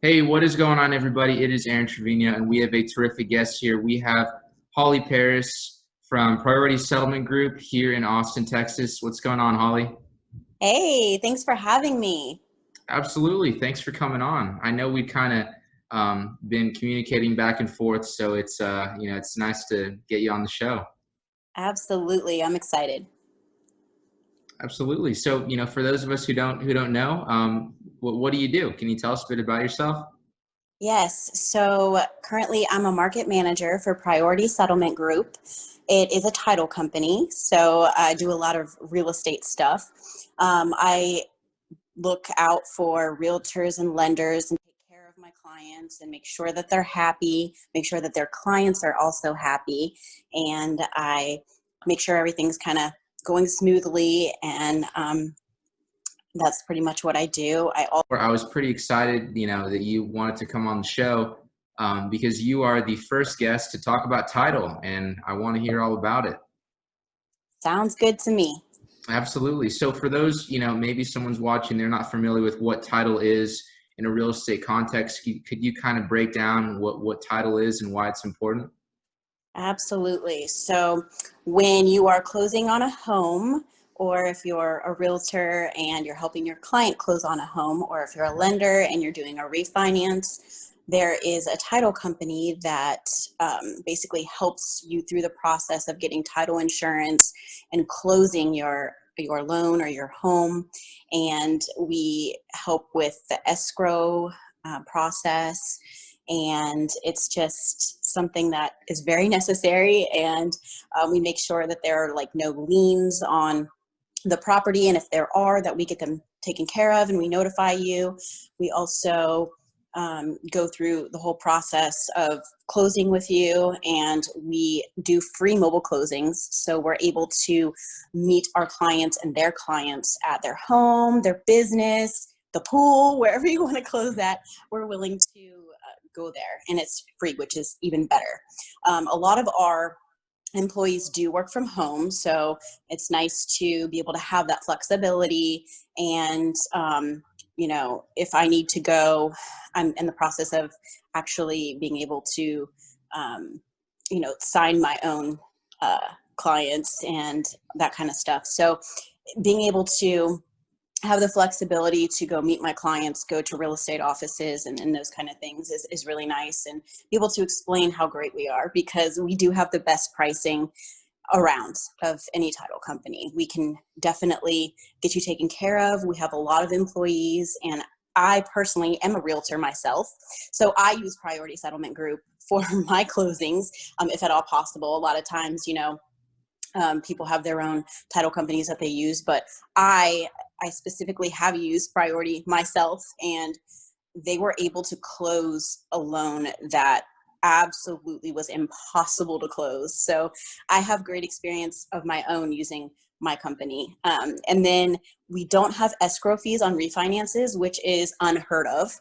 Hey, what is going on, everybody? It is Aaron Trevino, and we have a terrific guest here. We have Holly.Paris from Priority Settlement Group here in Austin, Texas. What's going on, Holly? Hey, thanks for having me. Absolutely. Thanks for coming on. I know we kind of been communicating back and forth, so it's nice to get you on the show. Absolutely. I'm excited. Absolutely. So, for those of us who don't know, what do you do? Can you tell us a bit about yourself? Yes. So currently I'm a market manager for Priority Settlement Group. It is a title company. So I do a lot of real estate stuff. I look out for realtors and lenders and take care of my clients and make sure that they're happy, make sure that their clients are also happy. And I make sure everything's kind of going smoothly. And that's pretty much what I do. I was pretty excited, that you wanted to come on the show because you are the first guest to talk about title, and I want to hear all about it. Sounds good to me. Absolutely. So for those, maybe someone's watching, they're not familiar with what title is in a real estate context. Could you kind of break down what title is and why it's important? Absolutely. So when you are closing on a home, or if you're a realtor and you're helping your client close on a home, or if you're a lender and you're doing a refinance, there is a title company that basically helps you through the process of getting title insurance and closing your loan or your home. And we help with the escrow process, and it's just something that is very necessary. And we make sure that there are like no liens on the property, and if there are, that we get them taken care of and we notify you. We also go through the whole process of closing with you, and we do free mobile closings, so we're able to meet our clients and their clients at their home, their business, the pool, wherever you want to close at. We're willing to go there, and it's free, which is even better. A lot of our employees do work from home, so it's nice to be able to have that flexibility. And if I need to go, I'm in the process of actually being able to sign my own clients and that kind of stuff. So being able to have the flexibility to go meet my clients, go to real estate offices and those kind of things is really nice, and be able to explain how great we are, because we do have the best pricing around of any title company. We can definitely get you taken care of. We have a lot of employees, and I personally am a realtor myself, so I use Priority Settlement Group for my closings, if at all possible. A lot of times, people have their own title companies that they use, but I specifically have used Priority myself, and they were able to close a loan that absolutely was impossible to close. So I have great experience of my own using my company. And then we don't have escrow fees on refinances, which is unheard of.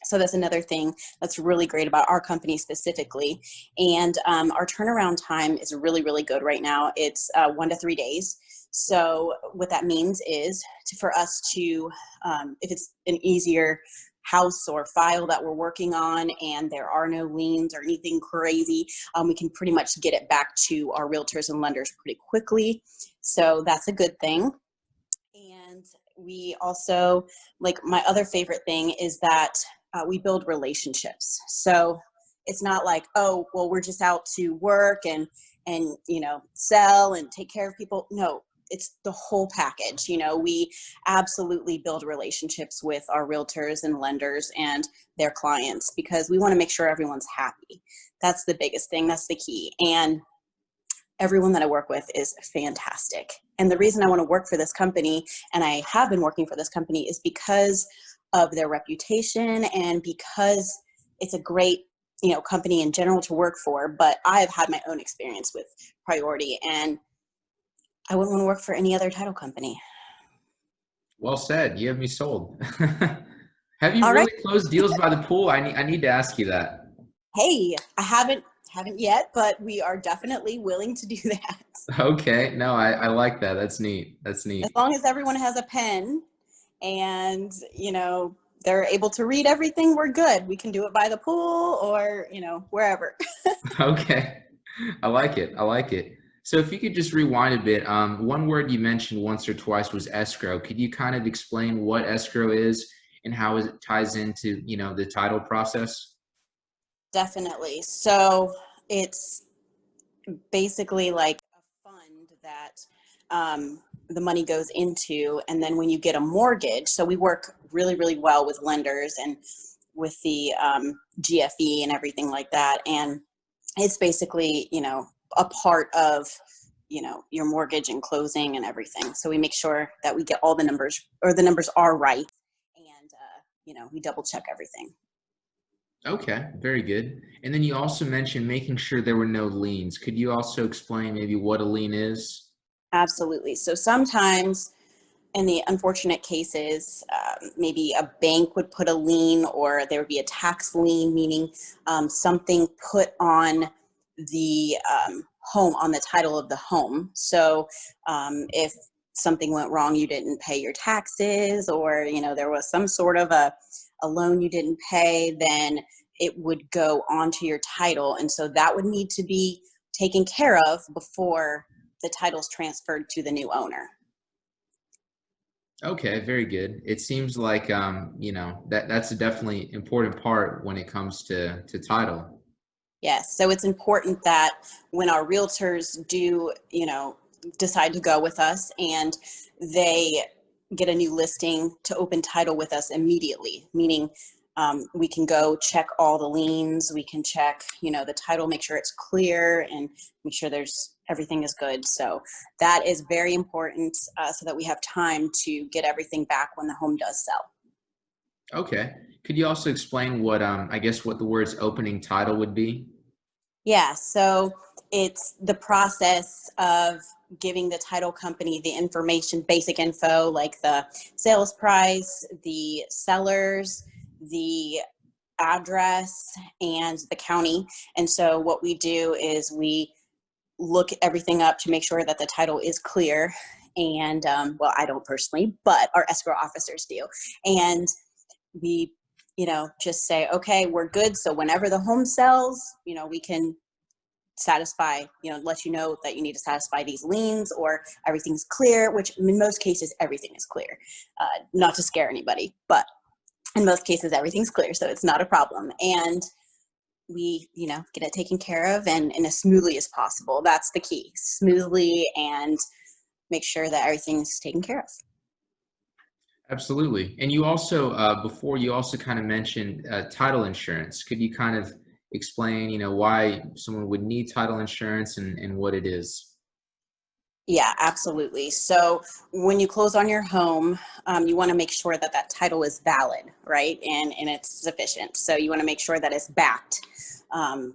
So that's another thing that's really great about our company specifically. And our turnaround time is really, really good right now. It's 1 to 3 days. So what that means is for us to, if it's an easier house or file that we're working on and there are no liens or anything crazy, we can pretty much get it back to our realtors and lenders pretty quickly. So that's a good thing. And we also, like, my other favorite thing is that we build relationships. So it's not like, oh, well, we're just out to work and sell and take care of people. No, it's the whole package. We absolutely build relationships with our realtors and lenders and their clients, because we want to make sure everyone's happy. That's the biggest thing. That's the key. And everyone that I work with is fantastic. And the reason I want to work for this company, and I have been working for this company, is because of their reputation and because it's a great, company in general to work for. But I have had my own experience with Priority, and I wouldn't want to work for any other title company. Well said. You have me sold. Have you All right. really closed deals by the pool? I need to ask you that. Hey, I haven't yet, but we are definitely willing to do that. Okay. No, I like that. That's neat. That's As neat. long as everyone has a pen and, they're able to read everything, we're good. We can do it by the pool or, wherever. Okay. I like it. I like it. So if you could just rewind a bit, one word you mentioned once or twice was escrow. Could you kind of explain what escrow is and how it ties into, the title process? Definitely. So it's basically like a fund that the money goes into. And then when you get a mortgage, so we work really, really well with lenders and with the GFE and everything like that. And it's basically, a part of, your mortgage and closing and everything. So we make sure that we get all the numbers, or the numbers are right. And, we double check everything. Okay, very good. And then you also mentioned making sure there were no liens. Could you also explain maybe what a lien is? Absolutely. So sometimes in the unfortunate cases, maybe a bank would put a lien, or there would be a tax lien, meaning something put on the home, on the title of the home. So if something went wrong, you didn't pay your taxes, or there was some sort of a loan you didn't pay, then it would go onto your title, and so that would need to be taken care of before the title's transferred to the new owner. Okay, very good. It seems like that's a definitely important part when it comes to title. Yes, so it's important that when our realtors do, decide to go with us, and they get a new listing, to open title with us immediately, meaning we can go check all the liens, we can check, the title, make sure it's clear, and make sure everything is good. So that is very important, so that we have time to get everything back when the home does sell. Okay. Could you also explain what I guess what the words opening title would be? Yeah, so it's the process of giving the title company the information, basic info, like the sales price, the sellers, the address, and the county. And so what we do is we look everything up to make sure that the title is clear. And well, I don't personally, but our escrow officers do. And we, just say, okay, we're good. So whenever the home sells, we can satisfy, let you know that you need to satisfy these liens, or everything's clear, which in most cases, everything is clear. Not to scare anybody, but in most cases, everything's clear. So it's not a problem. And we, get it taken care of, and as smoothly as possible. That's the key, smoothly, and make sure that everything's taken care of. Absolutely. And you also before you also kind of mentioned title insurance. Could you kind of explain, why someone would need title insurance and what it is? Yeah, absolutely. So when you close on your home, you want to make sure that that title is valid, right? And it's sufficient. So you want to make sure that it's backed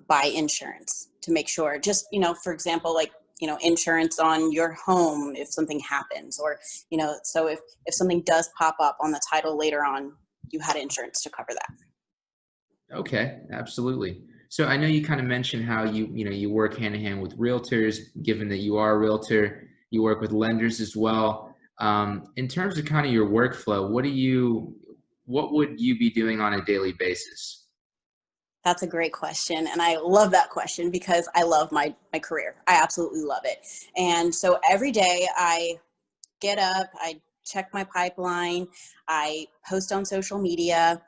by insurance, to make sure, just, for example, like, insurance on your home if something happens, or, so if something does pop up on the title later on, you had insurance to cover that. Okay, absolutely. So I know you kind of mentioned how you work hand in hand with realtors, given that you are a realtor, you work with lenders as well. In terms of kind of your workflow, what would you be doing on a daily basis? That's a great question. And I love that question because I love my career. I absolutely love it. And so every day I get up, I check my pipeline, I post on social media.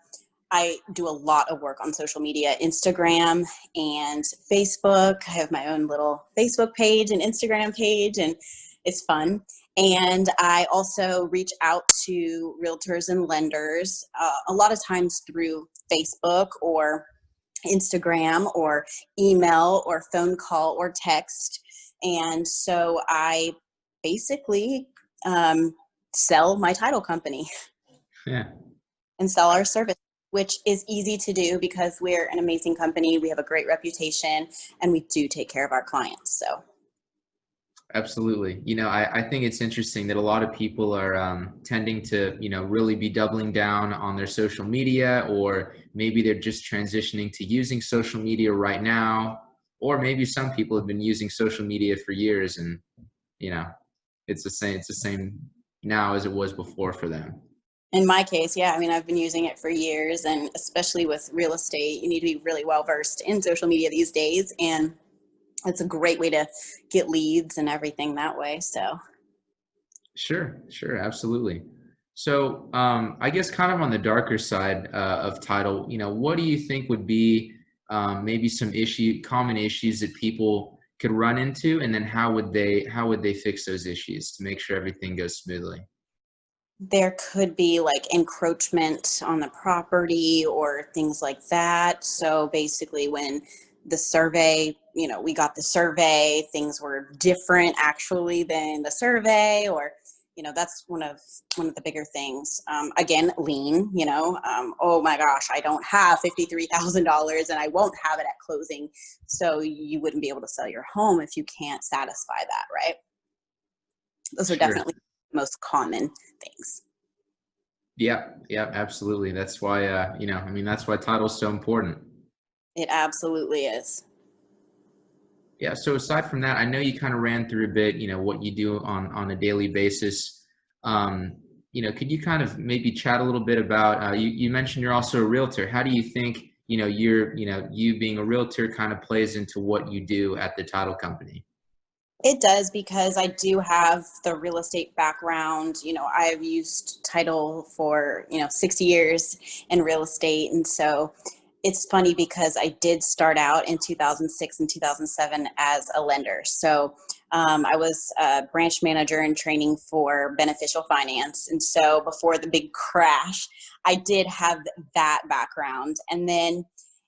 I do a lot of work on social media, Instagram and Facebook. I have my own little Facebook page and Instagram page, and it's fun. And I also reach out to realtors and lenders, a lot of times through Facebook or Instagram or email or phone call or text. And so I basically sell my title company Yeah. and sell our service, which is easy to do because we're an amazing company. We have a great reputation, and we do take care of our clients. So Absolutely. I think it's interesting that a lot of people are tending to, really be doubling down on their social media, or maybe they're just transitioning to using social media right now, or maybe some people have been using social media for years, and, you know, it's the same now as it was before for them. In my case, yeah, I mean, I've been using it for years, and especially with real estate, you need to be really well versed in social media these days, and it's a great way to get leads and everything that way. So Sure, sure, absolutely. So, I guess kind of on the darker side of title, what do you think would be maybe some common issues that people could run into, and then how would they fix those issues to make sure everything goes smoothly? there could be like encroachment on the property or things like that. So basically, when the survey, we got the survey, things were different actually than the survey, or that's one of the bigger things. Again, lien. Oh my gosh, I don't have $53,000, and I won't have it at closing. So you wouldn't be able to sell your home if you can't satisfy that, right? Those are Sure. definitely the most common things. Yeah, yeah, absolutely. That's why, I mean, that's why title's so important. It absolutely is. Yeah. So aside from that, I know you kind of ran through a bit, what you do on a daily basis. Um, could you kind of maybe chat a little bit about, you mentioned you're also a realtor. How do you think, you being a realtor kind of plays into what you do at the title company? It does, because I do have the real estate background. I've used title for, 60 years in real estate. And so it's funny because I did start out in 2006 and 2007 as a lender. So I was a branch manager in training for beneficial finance. And so before the big crash, I did have that background. And then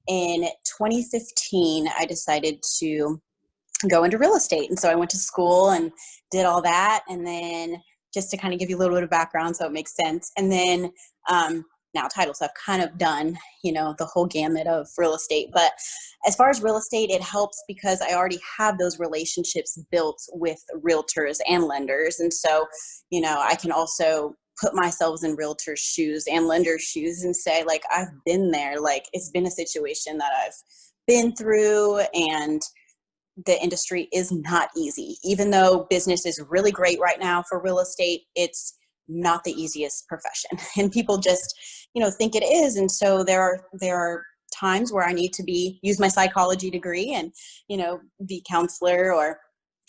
in 2015, I decided to go into real estate. And so I went to school and did all that. And then, just to kind of give you a little bit of background so it makes sense. And then now title. So I've kind of done, the whole gamut of real estate. But as far as real estate, it helps because I already have those relationships built with realtors and lenders. And so, I can also put myself in realtors' shoes and lenders' shoes and say, like, I've been there. Like, it's been a situation that I've been through, and the industry is not easy. Even though business is really great right now for real estate, it's not the easiest profession. And people just, think it is. And so there are times where I need to use my psychology degree and, be counselor, or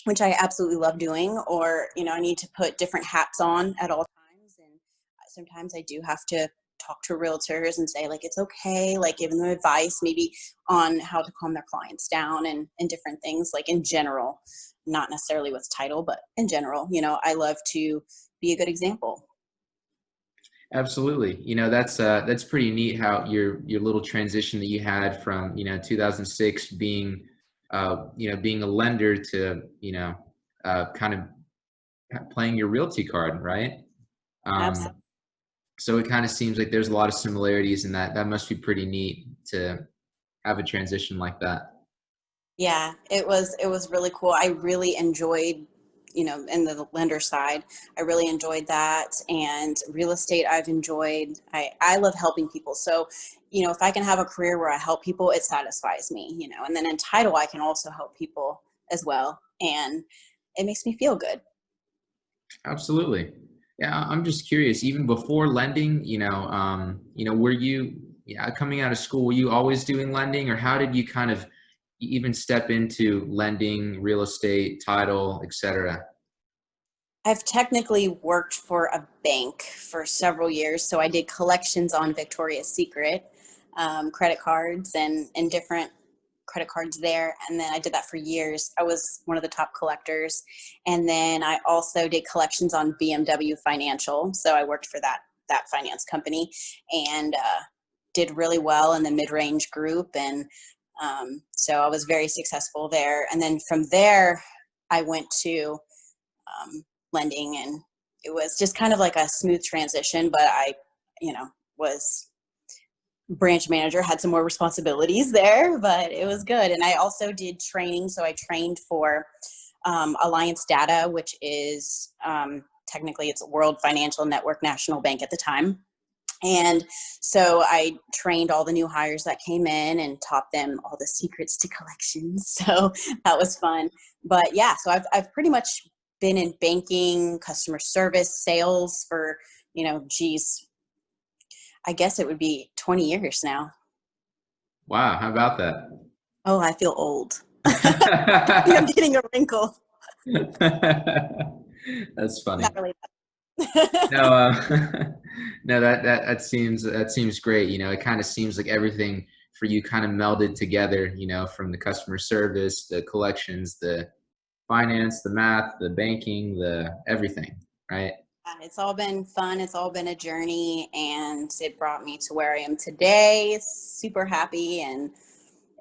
which I absolutely love doing, or, I need to put different hats on at all times. And sometimes I do have to talk to realtors and say, like, it's okay, like giving them advice maybe on how to calm their clients down, and different things, like in general, not necessarily with title, but in general, I love to be a good example. Absolutely. That's pretty neat how your little transition that you had from, 2006 being, being a lender to, kind of playing your realty card, right? Absolutely. So it kind of seems like there's a lot of similarities in that. That must be pretty neat to have a transition like that. Yeah, it was really cool. I really enjoyed, in the lender side, I really enjoyed that. And real estate, I've enjoyed. I love helping people. So, if I can have a career where I help people, it satisfies me, And then in title, I can also help people as well, and it makes me feel good. Absolutely. Yeah, I'm just curious, even before lending, were you, yeah, coming out of school, were you always doing lending, or how did you kind of even step into lending, real estate, title, et cetera? I've technically worked for a bank for several years. So I did collections on Victoria's Secret, credit cards, and different credit cards there. And then I did that for years. I was one of the top collectors. And then I also did collections on BMW Financial. So I worked for that finance company, and did really well in the mid-range group. And so I was very successful there. And then from there, I went to lending, and it was just kind of like a smooth transition. But I, was branch manager, had some more responsibilities there, but it was good. And I also did training. So I trained for Alliance Data, which is technically it's World Financial Network National Bank at the time. And so I trained all the new hires that came in and taught them all the secrets to collections. So that was fun. But yeah, so I've pretty much been in banking, customer service, sales for, geez, I guess it would be 20 years now. Wow, how about that? Oh, I feel old. I think I'm getting a wrinkle. That's funny. Not really. No, no, that seems great. It kind of seems like everything for you kind of melded together. From the customer service, the collections, the finance, the math, the banking, the everything, right? It's all been fun. It's all been a journey, and it brought me to where I am today. Super happy and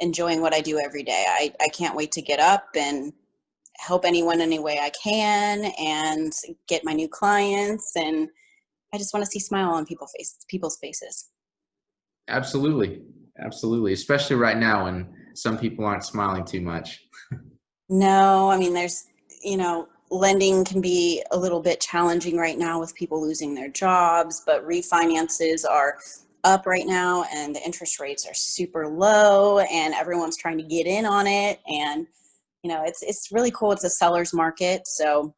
enjoying what I do every day. I can't wait to get up and help anyone any way I can and get my new clients. And I just want to see smile on people's faces. Absolutely, absolutely. Especially right now when some people aren't smiling too much. No, I mean, lending can be a little bit challenging right now with people losing their jobs, but refinances are up right now and the interest rates are super low and everyone's trying to get in on it. And, it's really cool. It's a seller's market. So,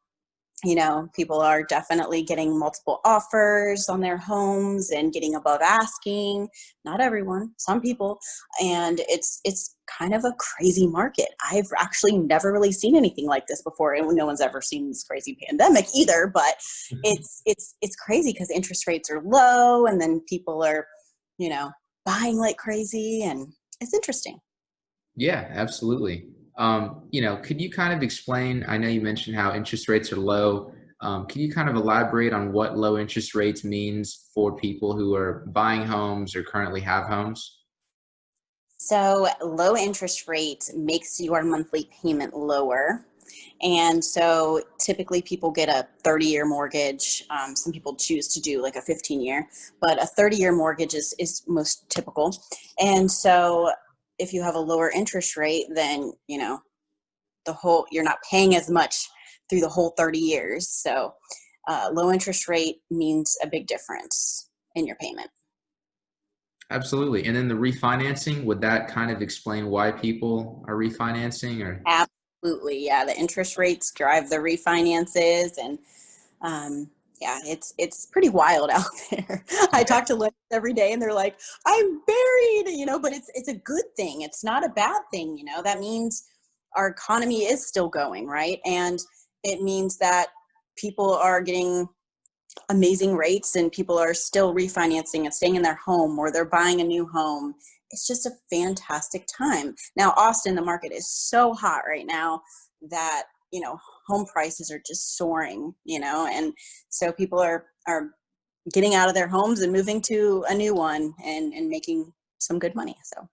people are definitely getting multiple offers on their homes and getting above asking. Not everyone, some people. And it's kind of a crazy market. I've actually never really seen anything like this before, and no one's ever seen this crazy pandemic either. But it's crazy because interest rates are low, and then people are, buying like crazy, and it's interesting. Yeah, absolutely. Could you kind of explain? I know you mentioned how interest rates are low. Can you kind of elaborate on what low interest rates means for people who are buying homes or currently have homes? So low interest rate makes your monthly payment lower. And so typically people get a 30-year mortgage. Some people choose to do like a 15-year, but a 30-year mortgage is most typical. And so if you have a lower interest rate, then, you're not paying as much through the whole 30 years. So low interest rate means a big difference in your payment. Absolutely. And then the refinancing, would that kind of explain why people are refinancing or? Absolutely. Yeah. The interest rates drive the refinances, and yeah, it's pretty wild out there. I talk to lenders every day and they're like, I'm buried, but it's a good thing. It's not a bad thing. That means our economy is still going, right? And it means that people are getting amazing rates and people are still refinancing and staying in their home, or they're buying a new home. It's just a fantastic time. Now, Austin, the market is so hot right now that, home prices are just soaring, and so people are getting out of their homes and moving to a new one and making some good money. So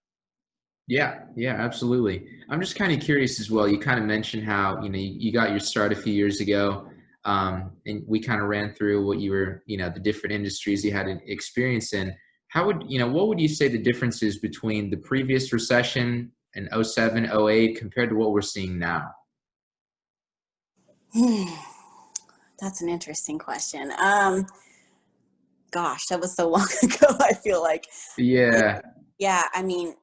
Yeah, yeah, absolutely. I'm just kind of curious as well. You kind of mentioned how, you got your start a few years ago, and we kind of ran through what you were, the different industries you had an experience in. What would you say the difference is between the previous recession in '07, '08 compared to what we're seeing now? that's an interesting question. Gosh, that was so long ago. I feel like, Yeah, yeah, I mean,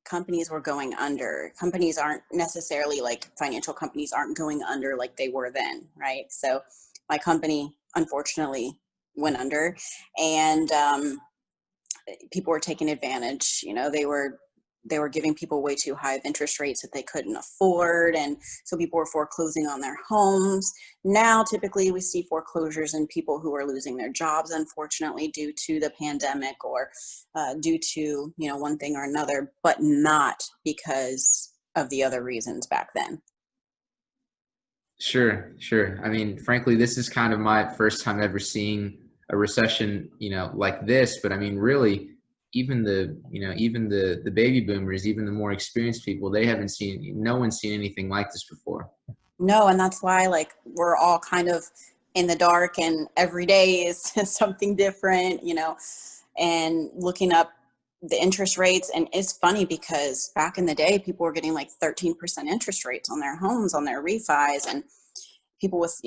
companies were going under. Companies aren't necessarily, like, financial companies aren't going under like they were then, right? So my company unfortunately went under, and people were taking advantage. They were giving people way too high of interest rates that they couldn't afford, and so people were foreclosing on their homes. Now typically we see foreclosures in people who are losing their jobs, unfortunately, due to the pandemic, or due to one thing or another, but not because of the other reasons back then. sure, sure. I mean, frankly, this is kind of my first time ever seeing a recession, like this. But I mean, really, even the baby boomers, even the more experienced people, they haven't seen, no one's seen anything like this before. No, and that's why, like, we're all kind of in the dark, and every day is something different, and looking up the interest rates. And it's funny because back in the day, people were getting like 13% interest rates on their homes, on their refis, and people with,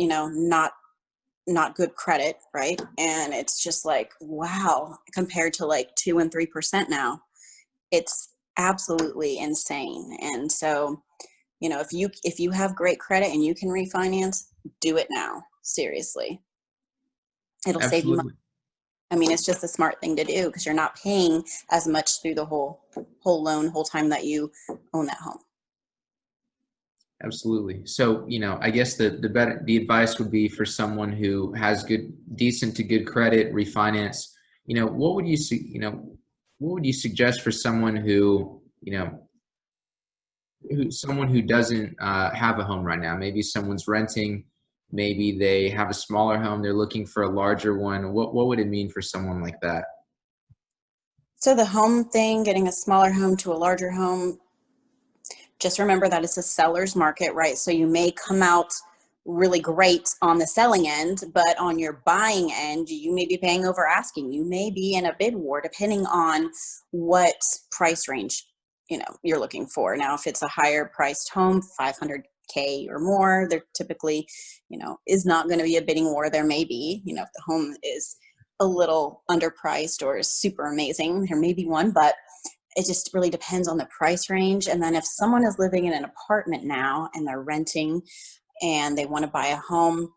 not good credit, right? And it's just like, wow, compared to like 2 and 3% now, it's absolutely insane. And so, if you have great credit and you can refinance, do it now. Seriously. It'll save you money. Absolutely. I mean, it's just a smart thing to do because you're not paying as much through the whole loan, whole time that you own that home. Absolutely. So, I guess the advice would be for someone who has decent to good credit, refinance. What would what would you suggest for someone who doesn't have a home right now? Maybe someone's renting, maybe they have a smaller home, they're looking for a larger one. What would it mean for someone like that? So the home thing, getting a smaller home to a larger home, just remember that it's a seller's market, right? So you may come out really great on the selling end, but on your buying end, you may be paying over asking. You may be in a bid war depending on what price range, you're looking for. Now, if it's a higher priced home, 500K or more, there typically, is not going to be a bidding war. There may be, if the home is a little underpriced or is super amazing, there may be one, but it just really depends on the price range. And then if someone is living in an apartment now and they're renting and they want to buy a home,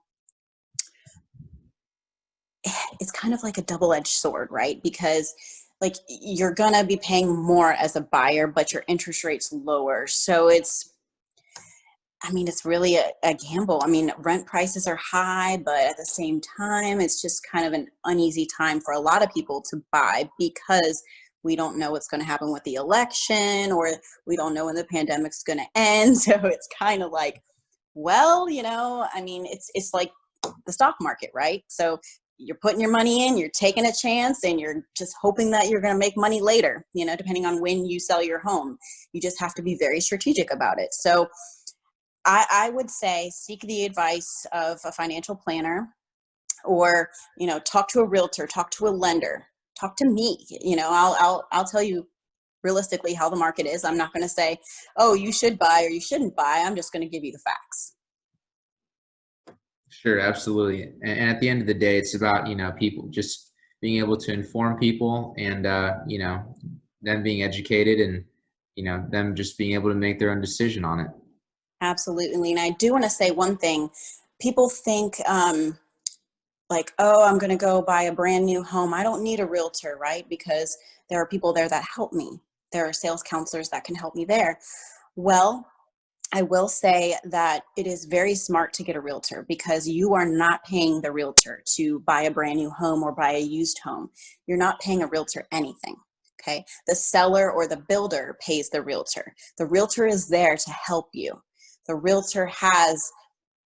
it's kind of like a double-edged sword, right? Because like you're going to be paying more as a buyer, but your interest rate's lower. So it's really a gamble. I mean, rent prices are high, but at the same time, it's just kind of an uneasy time for a lot of people to buy because we don't know what's going to happen with the election, or we don't know when the pandemic's going to end. So it's kind of like, well, it's like the stock market, right? So you're putting your money in, you're taking a chance, and you're just hoping that you're going to make money later, depending on when you sell your home. You just have to be very strategic about it. So I would say seek the advice of a financial planner, or, talk to a realtor, talk to a lender, talk to me. I'll tell you realistically how the market is. I'm not going to say, oh, you should buy or you shouldn't buy. I'm just going to give you the facts. Sure, absolutely. And at the end of the day, it's about, people just being able to inform people and, them being educated and, them just being able to make their own decision on it. Absolutely. And I do want to say one thing. People think like, oh, I'm going to go buy a brand new home. I don't need a realtor, right? Because there are people there that help me. There are sales counselors that can help me there. Well, I will say that it is very smart to get a realtor because you are not paying the realtor to buy a brand new home or buy a used home. You're not paying a realtor anything. Okay. The seller or the builder pays the realtor. The realtor is there to help you. The realtor has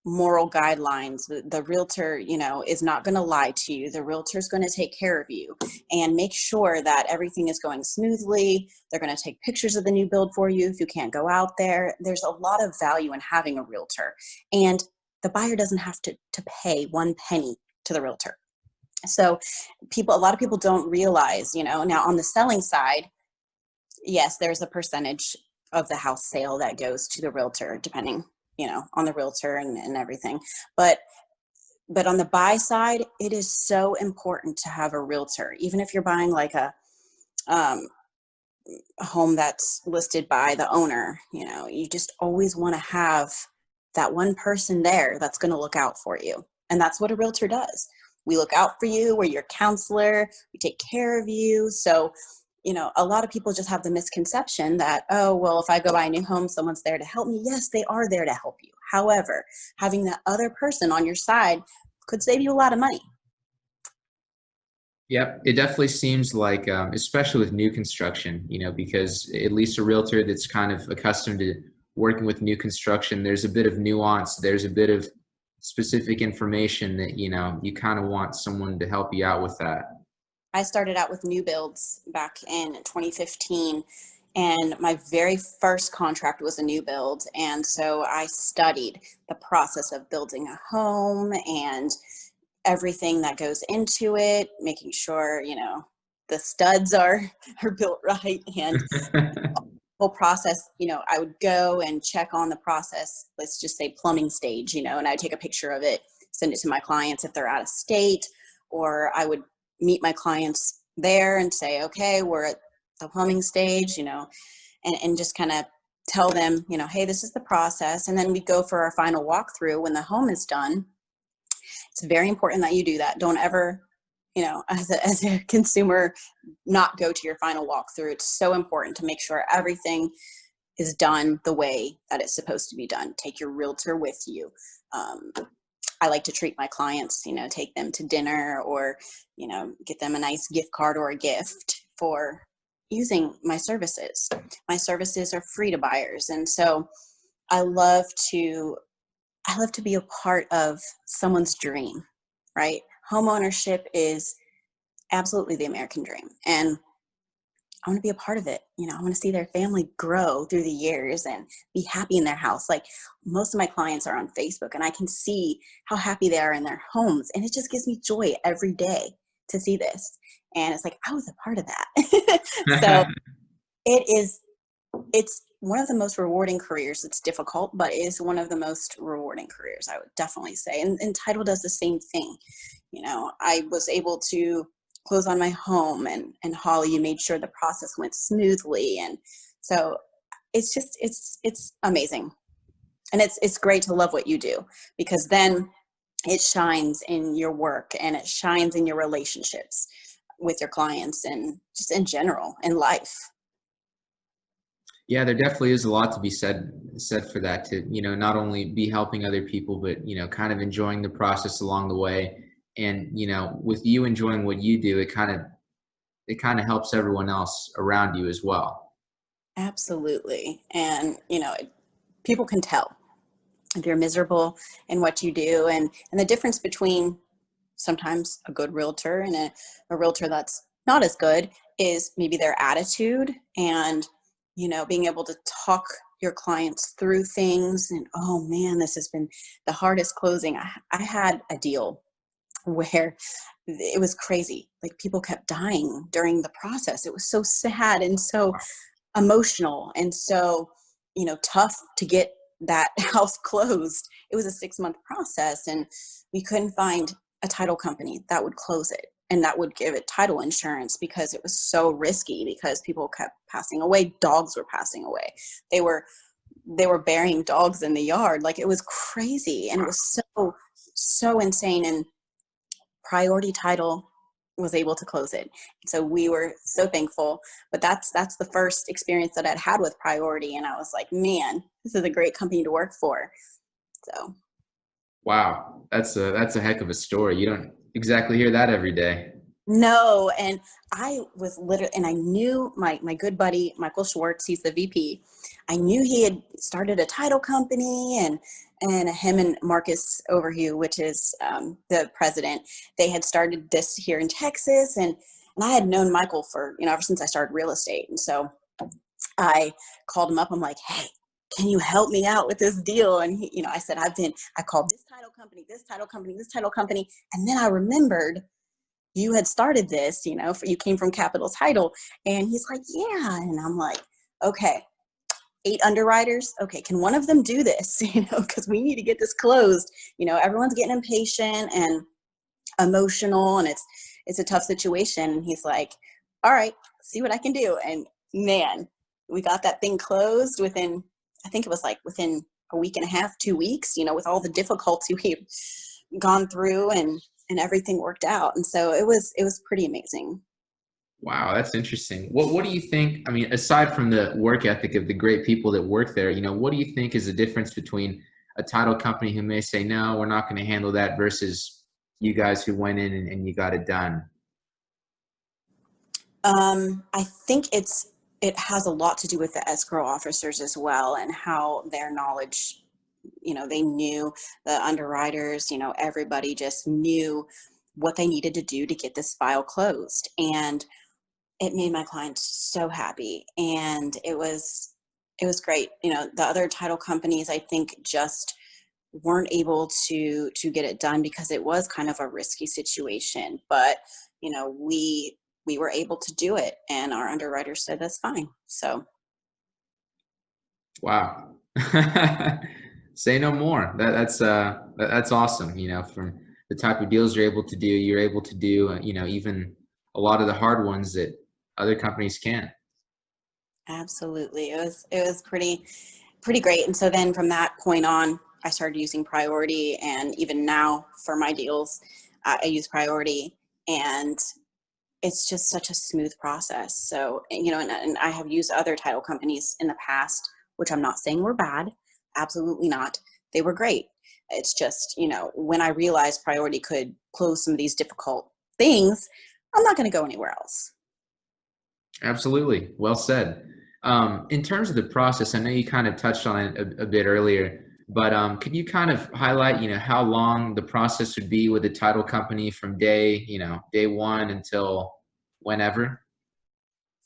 moral guidelines. The realtor, is not going to lie to you. The realtor is going to take care of you and make sure that everything is going smoothly. They're going to take pictures of the new build for you if you can't go out there. There's a lot of value in having a realtor, and the buyer doesn't have to pay one penny to the realtor. So a lot of people don't realize, now on the selling side, yes, there's a percentage of the house sale that goes to the realtor, depending, on the realtor and everything. But on the buy side, it is so important to have a realtor, even if you're buying like a home that's listed by the owner. You just always want to have that one person there that's going to look out for you. And that's what a realtor does. We look out for you. We're your counselor. We take care of you. So, a lot of people just have the misconception that, oh, well, if I go buy a new home, someone's there to help me. Yes, they are there to help you. However, having that other person on your side could save you a lot of money. Yep, it definitely seems like, especially with new construction, because at least a realtor that's kind of accustomed to working with new construction, there's a bit of nuance, there's a bit of specific information that, you kind of want someone to help you out with that. I started out with new builds back in 2015, and my very first contract was a new build. And so I studied the process of building a home and everything that goes into it, making sure, the studs are built right, and whole process, I would go and check on the process. Let's just say plumbing stage, and I'd take a picture of it, send it to my clients if they're out of state, or I would meet my clients there and say, okay, we're at the plumbing stage, and just kind of tell them, hey, this is the process. And then we go for our final walkthrough when the home is done. It's very important that you do that. Don't ever as a consumer, not go to your final walkthrough. It's so important to make sure everything is done the way that it's supposed to be done. Take your realtor with you. I like to treat my clients, take them to dinner, or, get them a nice gift card or a gift for using my services. My services are free to buyers. And so I love to be a part of someone's dream, right? Homeownership is absolutely the American dream. And I want to be a part of it. I want to see their family grow through the years and be happy in their house. Like, most of my clients are on Facebook, and I can see how happy they are in their homes. And it just gives me joy every day to see this. And it's like, I was a part of that. So it's one of the most rewarding careers. It's difficult, but it is one of the most rewarding careers, I would definitely say. And title does the same thing. I was able to close on my home, and Holly, you made sure the process went smoothly. And so it's just, it's amazing. And it's great to love what you do, because then it shines in your work, and it shines in your relationships with your clients, and just in general in life. Yeah, there definitely is a lot to be said for that, to, not only be helping other people, but, kind of enjoying the process along the way. And, with you enjoying what you do, it kind of helps everyone else around you as well. Absolutely. And, people can tell if you're miserable in what you do, and the difference between sometimes a good realtor and a realtor that's not as good is maybe their attitude, and, being able to talk your clients through things. And, oh man, this has been the hardest closing. I had a deal where it was crazy. Like, people kept dying during the process. It was so sad and so emotional, and so, tough to get that house closed. It was a 6-month process, and we couldn't find a title company that would close it and that would give it title insurance, because it was so risky, because people kept passing away. Dogs were passing away. They were burying dogs in the yard. Like, it was crazy, and it was so insane. And Priority Title was able to close it. So we were so thankful. But that's the first experience that I'd had with Priority, and I was like, man, this is a great company to work for. So. Wow, that's a heck of a story. You don't exactly hear that every day. No, and I was literally, and I knew my good buddy Michael Schwartz, he's the VP. I knew he had started a title company, and him and Marcus Overhue, which is the president, they had started this here in Texas, and I had known Michael for, ever since I started real estate. And so I called him up. I'm like, hey, can you help me out with this deal? And he, I said, I called this title company, this title company, this title company. And then I remembered you had started this, you came from Capital Title. And he's like, yeah. And I'm like, okay, 8 underwriters. Okay, can one of them do this? Because we need to get this closed. Everyone's getting impatient and emotional, and it's a tough situation. And he's like, all right, see what I can do. And man, we got that thing closed within, I think it was like within a week and a half, 2 weeks, with all the difficulty we've gone through, and everything worked out. And so it was pretty amazing. Wow, that's interesting. What do you think? I mean, aside from the work ethic of the great people that work there, what do you think is the difference between a title company who may say, no, we're not going to handle that, versus you guys who went in and you got it done? I think it has a lot to do with the escrow officers as well, and how their knowledge, they knew the underwriters, everybody just knew what they needed to do to get this file closed. And it made my clients so happy. And it was great. The other title companies, I think, just weren't able to get it done, because it was kind of a risky situation. But, we were able to do it, and our underwriter said that's fine. So. Wow. Say no more. That's awesome. From the type of deals you're able to do, even a lot of the hard ones that other companies can't. Absolutely. It was pretty great. And so then from that point on, I started using Priority, and even now for my deals, I use Priority. and it's just such a smooth process. So, and I have used other title companies in the past, which I'm not saying were bad. Absolutely not. They were great. It's just, when I realized Priority could close some of these difficult things, I'm not going to go anywhere else. Absolutely. Well said. In terms of the process, I know you kind of touched on it a bit earlier, but could you kind of highlight, how long the process would be with the title company from day one until whenever?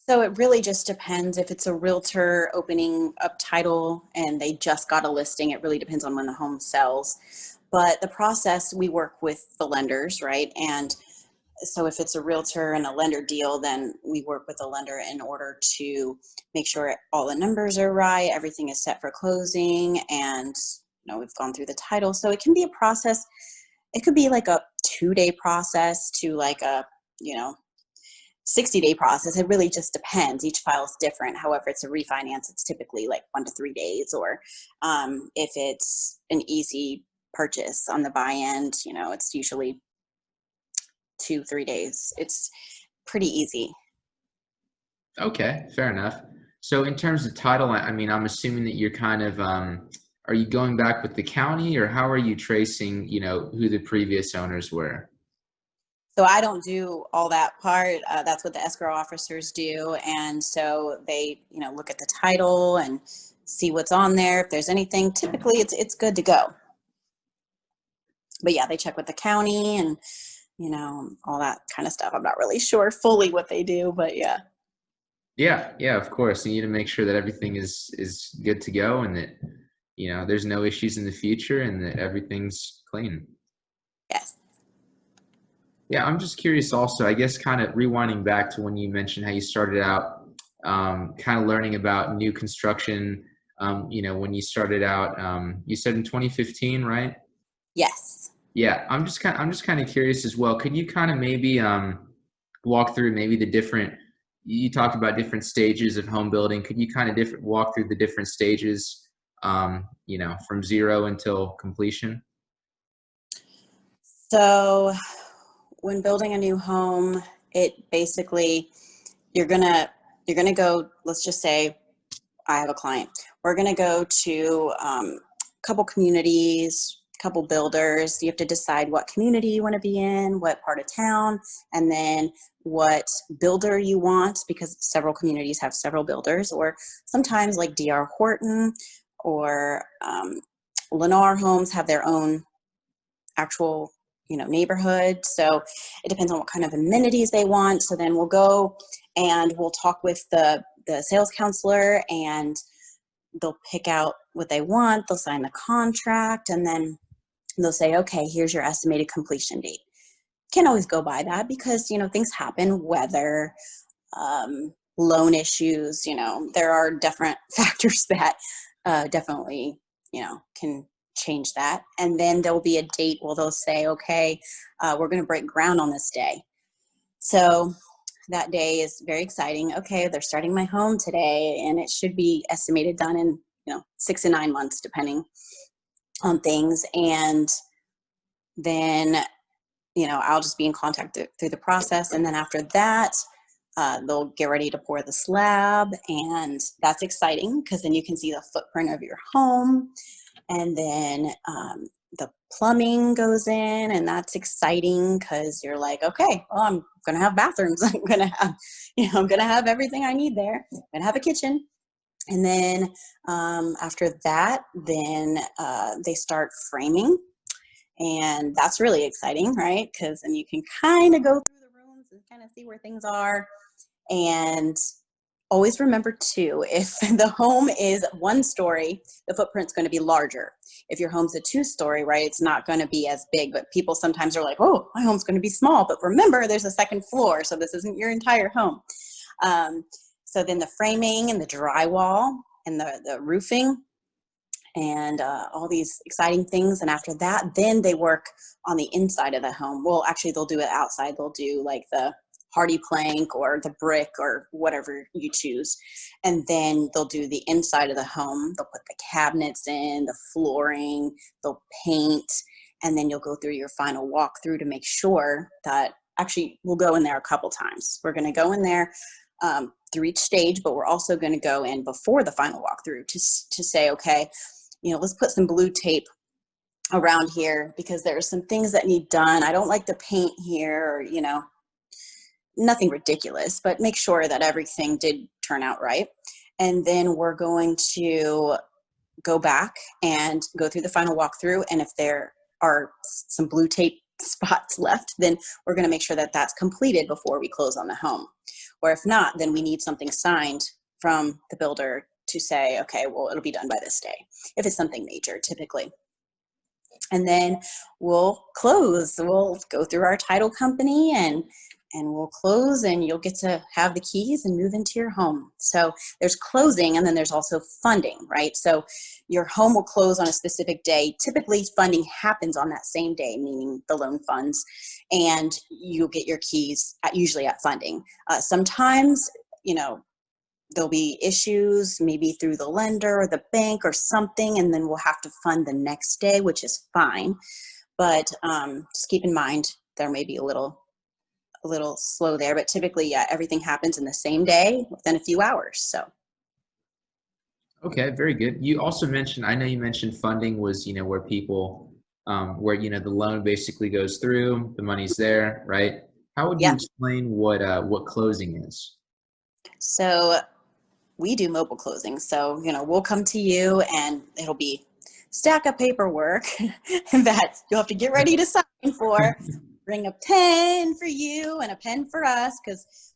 So it really just depends. If it's a realtor opening up title and they just got a listing, it really depends on when the home sells. But the process, we work with the lenders, right? And so if it's a realtor and a lender deal, then we work with the lender in order to make sure all the numbers are right, everything is set for closing, and we've gone through the title. So it can be a process. It could be like a 2-day process to like a, 60-day process. It really just depends. Each file is different. However, it's a refinance, it's typically like 1 to 3 days, or if it's an easy purchase on the buy end, it's usually 2-3 days. It's pretty easy. Okay, fair enough. So in terms of title, I mean, I'm assuming that you're kind of, are you going back with the county, or how are you tracing, who the previous owners were? So I don't do all that part. That's what the escrow officers do. And so they, look at the title and see what's on there. If there's anything, typically it's good to go. But yeah, they check with the county and, all that kind of stuff. I'm not really sure fully what they do, but yeah. Yeah, yeah, of course. You need to make sure that everything is good to go, and that, there's no issues in the future, and that everything's clean. Yes. Yeah, I'm just curious also, I guess, kind of rewinding back to when you mentioned how you started out, kind of learning about new construction, when you started out, you said in 2015, right? Yes. Yeah, I'm just kind of curious as well. Could you kind of maybe walk through maybe the different, you talked about different stages of home building. Could you kind of walk through the different stages, from zero until completion? So when building a new home, it basically, you're gonna go, let's just say I have a client. We're gonna go to a couple communities, couple builders. You have to decide what community you want to be in, what part of town, and then what builder you want, because several communities have several builders, or sometimes like DR Horton or Lennar Homes have their own actual neighborhood. So it depends on what kind of amenities they want. So then we'll go and we'll talk with the sales counselor, and they'll pick out what they want. They'll sign the contract, and then they'll say, okay, here's your estimated completion date. Can't always go by that because things happen, weather, loan issues. There are different factors that definitely can change that. And then there'll be a date where they'll say, okay, we're going to break ground on this day. So that day is very exciting. Okay, they're starting my home today, and it should be estimated done in 6 to 9 months, depending on things. And then I'll just be in contact through the process, and then after that, they'll get ready to pour the slab, and that's exciting because then you can see the footprint of your home. And then the plumbing goes in, and that's exciting because you're like, okay, well, I'm gonna have bathrooms. I'm gonna have, I'm gonna have everything I need there. I'm gonna have a kitchen. And then after that, then they start framing, and that's really exciting, right? Because then you can kind of go through the rooms and kind of see where things are. And always remember too, if the home is 1 story, the footprint's going to be larger. If your home's a 2-story, right, it's not going to be as big. But people sometimes are like, oh, my home's going to be small. But remember, there's a 2nd floor, so this isn't your entire home. So then the framing and the drywall and the roofing and all these exciting things. And after that, then they work on the inside of the home. Well, actually, they'll do it outside. They'll do like the hardy plank or the brick or whatever you choose. And then they'll do the inside of the home. They'll put the cabinets in, the flooring, they'll paint, and then you'll go through your final walkthrough to make sure that actually, we'll go in there a couple times. We're going to go in there through each stage, but we're also going to go in before the final walkthrough to say, okay, let's put some blue tape around here because there are some things that need done. I don't like the paint here, or, nothing ridiculous, but make sure that everything did turn out right. And then we're going to go back and go through the final walkthrough. And if there are some blue tape spots left, then we're going to make sure that that's completed before we close on the home. Or if not, then we need something signed from the builder to say, okay, well, it'll be done by this day, if it's something major, typically. And then we'll close. We'll go through our title company and we'll close, and you'll get to have the keys and move into your home. So there's closing, and then there's also funding, right? So your home will close on a specific day. Typically, funding happens on that same day, meaning the loan funds, and you'll get your keys usually at funding. Sometimes, there'll be issues maybe through the lender or the bank or something, and then we'll have to fund the next day, which is fine. But just keep in mind, there may be a little slow there, but typically, yeah, everything happens in the same day within a few hours. So. Okay, very good. You also mentioned, I know you mentioned funding was, where people, where, the loan basically goes through, the money's there, right? How would you Yeah. explain what closing is? So we do mobile closing. So, we'll come to you and it'll be stack of paperwork that you'll have to get ready to sign for. Bring a pen for you and a pen for us, because,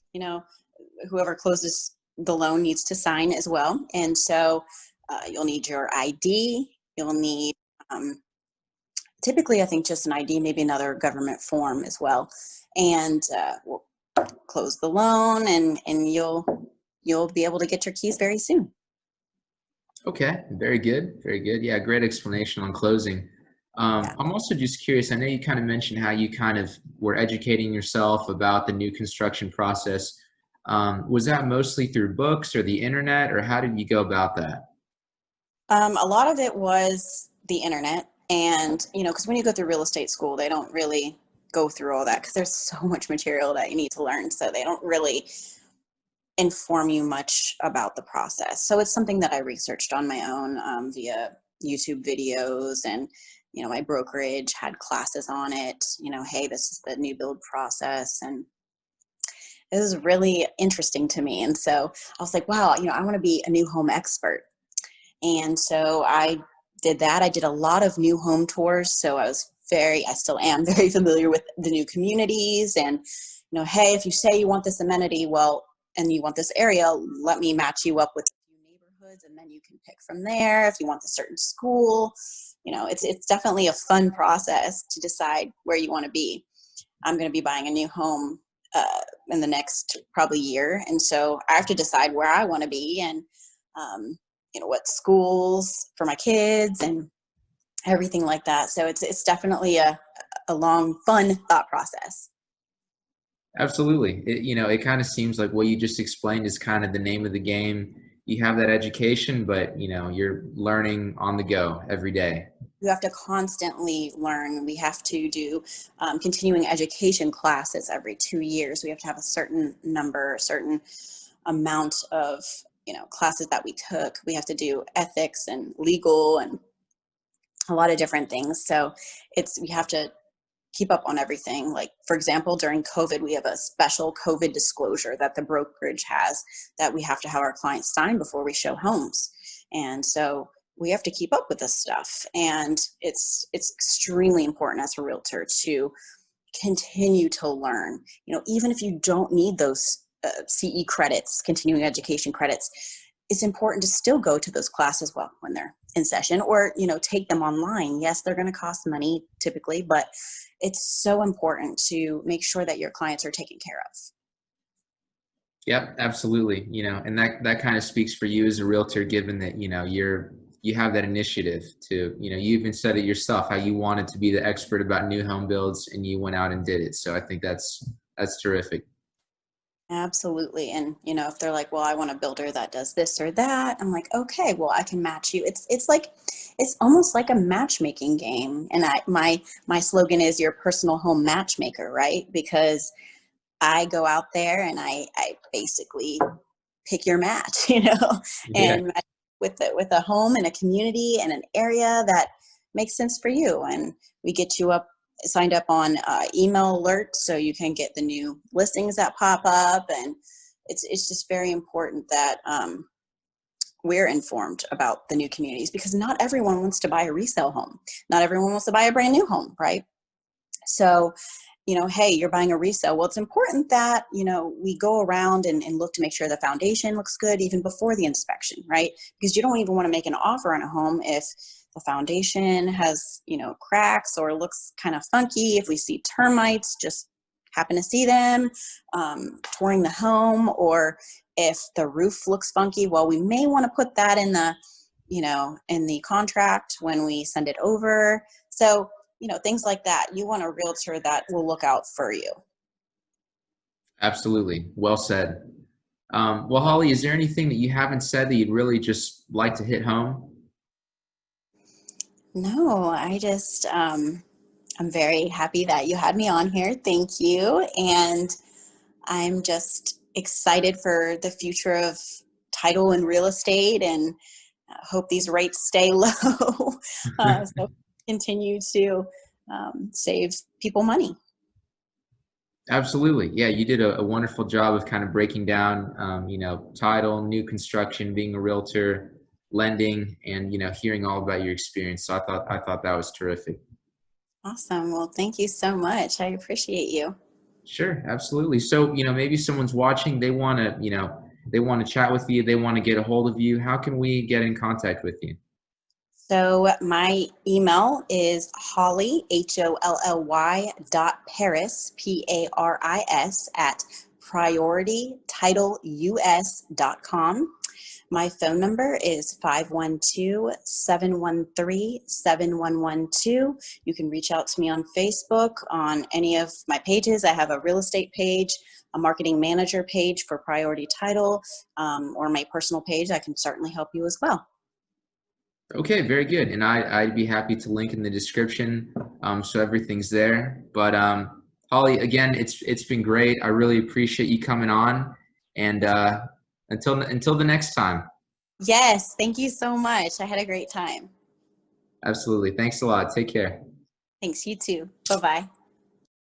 whoever closes the loan needs to sign as well. And so you'll need your ID. You'll need, typically, I think just an ID, maybe another government form as well. And we'll close the loan, and you'll be able to get your keys very soon. Okay, very good, very good. Yeah, great explanation on closing. Yeah. I'm also just curious, I know you kind of mentioned how you kind of were educating yourself about the new construction process. Was that mostly through books or the internet, or how did you go about that? A lot of it was the internet, and because when you go through real estate school, they don't really go through all that because there's so much material that you need to learn, so they don't really inform you much about the process. So it's something that I researched on my own via YouTube videos, and my brokerage had classes on it. Hey, this is the new build process, and it was really interesting to me. And so I was like, wow, I want to be a new home expert. And so I did that. I did a lot of new home tours. So I still am very familiar with the new communities, and, hey, if you say you want this amenity, well, and you want this area, let me match you up with a few neighborhoods, and then you can pick from there if you want a certain school. It's definitely a fun process to decide where you want to be. I'm going to be buying a new home in the next probably year. And so I have to decide where I want to be, and, what schools for my kids and everything like that. So it's definitely a long, fun thought process. Absolutely. It kind of seems like what you just explained is kind of the name of the game. You have that education, but you're learning on the go every day. You have to constantly learn. We have to do continuing education classes every 2 years. We have to have a certain number, a certain amount of classes that we took. We have to do ethics and legal and a lot of different things. So we have to keep up on everything. Like, for example, during COVID, we have a special COVID disclosure that the brokerage has that we have to have our clients sign before we show homes. And so we have to keep up with this stuff. And it's extremely important as a realtor to continue to learn, even if you don't need those CE credits, continuing education credits. It's important to still go to those classes when they're in session, or take them online. Yes, they're going to cost money typically, but it's so important to make sure that your clients are taken care of. Yep, absolutely. And that kind of speaks for you as a realtor, given that you have that initiative to, you even said it yourself, how you wanted to be the expert about new home builds, and you went out and did it. So I think that's terrific. Absolutely. And if they're like, well, I want a builder that does this or that, I'm like, okay, well, I can match you. It's almost like a matchmaking game. And my slogan is your personal home matchmaker, right? Because I go out there and I basically pick your match, Yeah. and with a home and a community and an area that makes sense for you. And we get you up signed up on email alerts so you can get the new listings that pop up. And it's just very important that we're informed about the new communities, because not everyone wants to buy a resale home. Not everyone wants to buy a brand new home, right? So hey, you're buying a resale. Well, it's important that, we go around and look to make sure the foundation looks good even before the inspection, right? Because you don't even want to make an offer on a home if the foundation has, cracks or looks kind of funky. If we see termites, just happen to see them, touring the home, or if the roof looks funky, well, we may want to put that in the contract when we send it over. So, things like that. You want a realtor that will look out for you. Absolutely. Well said. Well, Holly, is there anything that you haven't said that you'd really just like to hit home? No, I'm very happy that you had me on here. Thank you. And I'm just excited for the future of title and real estate, and hope these rates stay low. So continue to save people money. Absolutely. Yeah, you did a wonderful job of kind of breaking down, title, new construction, being a realtor, lending, and, hearing all about your experience. So I thought that was terrific. Awesome. Well, thank you so much. I appreciate you. Sure, absolutely. So, maybe someone's watching, they want to chat with you, they want to get a hold of you. How can we get in contact with you? So my email is Holly, HOLLY .paris, PARIS at prioritytitleus.com. My phone number is 512-713-7112. You can reach out to me on Facebook, on any of my pages. I have a real estate page, a marketing manager page for Priority Title, or my personal page. I can certainly help you as well. Okay, very good. And I'd be happy to link in the description, so everything's there. But Holly, again, it's been great. I really appreciate you coming on. And until the next time. Yes, thank you so much. I had a great time. Absolutely. Thanks a lot. Take care. Thanks, you too. Bye-bye.